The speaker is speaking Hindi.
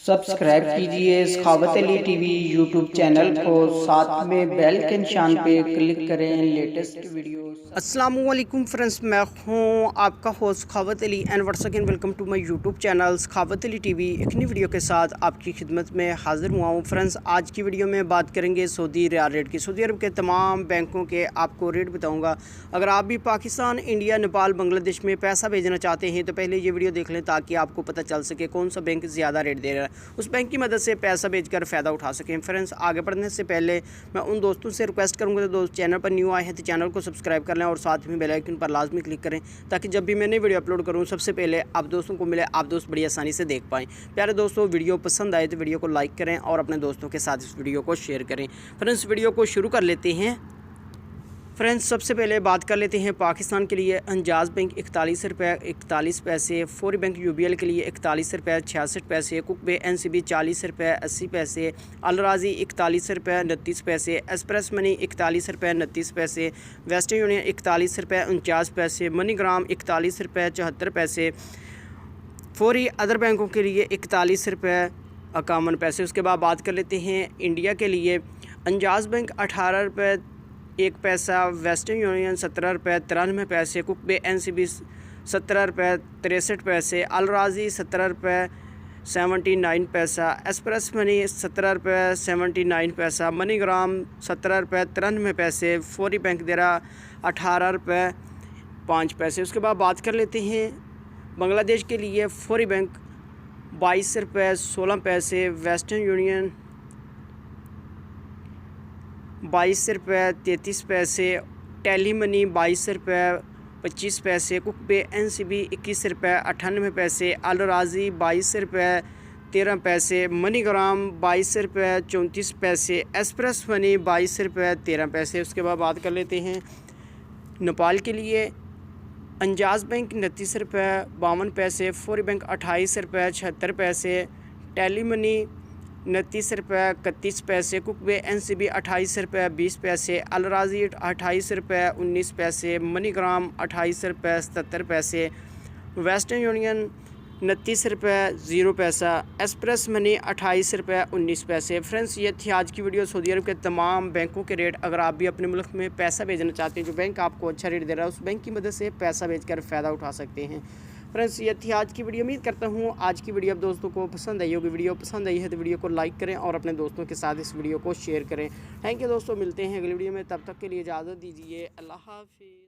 सब्सक्राइब कीजिए सखावत अली टीवी यूट्यूब चैनल को, साथ में बेल के निशान पे क्लिक करें लेटेस्ट वीडियो। अस्सलाम वालेकुम फ्रेंड्स, मैं हूं आपका host Sakhawat Ali and once again welcome to my YouTube channel Sakhawat Ali TV. एक नई वीडियो के साथ आपकी खिदमत में हाजिर हुआ हूं। फ्रेंड्स, आज की वीडियो में बात करेंगे सऊदी रियाल रेट की। सऊदी अरब के तमाम बैंकों के आपको रेट बताऊंगा। अगर आप भी पाकिस्तान, इंडिया, नेपाल, बांग्लादेश में पैसा भेजना चाहते हैं तो पहले ये वीडियो देख लें ताकि आपको पता चल सके कौन सा बैंक ज़्यादा रेट दे रहा है, उस बैंक की मदद से पैसा भेजकर फ़ायदा उठा सकें। फ्रेंड्स, आगे बढ़ने से पहले मैं उन दोस्तों से रिक्वेस्ट करूँगा तो दोस्त चैनल पर न्यू आए हैं तो चैनल को सब्सक्राइब कर लें और साथ में बेल आइकन पर लाजमी क्लिक करें ताकि जब भी मैं नई वीडियो अपलोड करूँ सबसे पहले आप दोस्तों को मिले, आप दोस्त बड़ी आसानी से देख पाएँ। प्यारे दोस्तों, वीडियो पसंद आए तो वीडियो को लाइक करें और अपने दोस्तों के साथ इस वीडियो को शेयर करें। फ्रेंड्स, वीडियो को शुरू कर लेते हैं। फ्रेंड्स, सबसे पहले बात कर लेते हैं पाकिस्तान के लिए। अंजाज बैंक 41 रुपये 41 पैसे, फौरी बैंक यूबीएल के लिए 41 रुपये 66 पैसे, कुक बे एनसीबी 40 रुपये 80 पैसे, अल राजी 41 रुपये 29 पैसे, एक्सप्रेस मनी 41 रुपये 29 पैसे, वेस्टर्न यूनियन 41 रुपये 49 पैसे, मनी ग्राम 41 रुपये 74 पैसे, फौरी अदर बैंकों के लिए 41 रुपये 51 पैसे। उसके बाद बात कर लेते हैं इंडिया के लिए। अंजाज बैंक 18 रुपये 1 पैसा, वेस्टर्न यूनियन 17 रुपये 93 पैसे, कुक बे एनसीबी 17 रुपये 63 पैसे, अल राजी 17 रुपये 79 पैसा, एक्सप्रेस मनी 17 रुपये 79 पैसा, मनी ग्राम 17 रुपये 93 पैसे, फौरी बैंक दे रहा 18 रुपये 5 पैसे। उसके बाद बात कर लेते हैं बांग्लादेश के लिए। फौरी बैंक 22 रुपये 16 पैसे, वेस्टर्न यूनियन 22 रुपये 33 पैसे, टेली मनी 22 रुपये 25 पैसे, कुक बे एनसीबी 21 रुपये 98 पैसे, अल राजी 22 रुपये 13 पैसे, मनी ग्राम 22 रुपये 34 पैसे, एक्सप्रेस मनी 22 रुपये 13 पैसे। उसके बाद बात कर लेते हैं नेपाल के लिए। अंजाज बैंक 29 रुपये 52 पैसे, फौरी बैंक 28 रुपये 76 पैसे, टेली मनी 29 रुपये 31 पैसे, कुक बे एनसीबी 28 रुपये 20 पैसे, अल राजी 28 रुपये 19 पैसे, मनी ग्राम 28 रुपये 77 पैसे, वेस्टर्न यूनियन 29 रुपये 0 पैसा, एक्सप्रेस मनी 28 रुपये 19 पैसे। फ्रेंड्स, ये थी आज की वीडियो सऊदी अरब के तमाम बैंकों के रेट। अगर आप भी अपने मुल्क में पैसा भेजना चाहते हैं, जो बैंक आपको अच्छा रेट दे रहा है उस बैंक की मदद से पैसा भेजकर फ़ायदा उठा सकते हैं। फ्रेंड्स, ये थी आज की वीडियो। उम्मीद करता हूँ आज की वीडियो आप दोस्तों को पसंद आई होगी। वीडियो पसंद आई है तो वीडियो को लाइक करें और अपने दोस्तों के साथ इस वीडियो को शेयर करें। थैंक यू दोस्तों, मिलते हैं अगली वीडियो में। तब तक के लिए इजाज़त दीजिए। अल्लाह हाफ़िज़।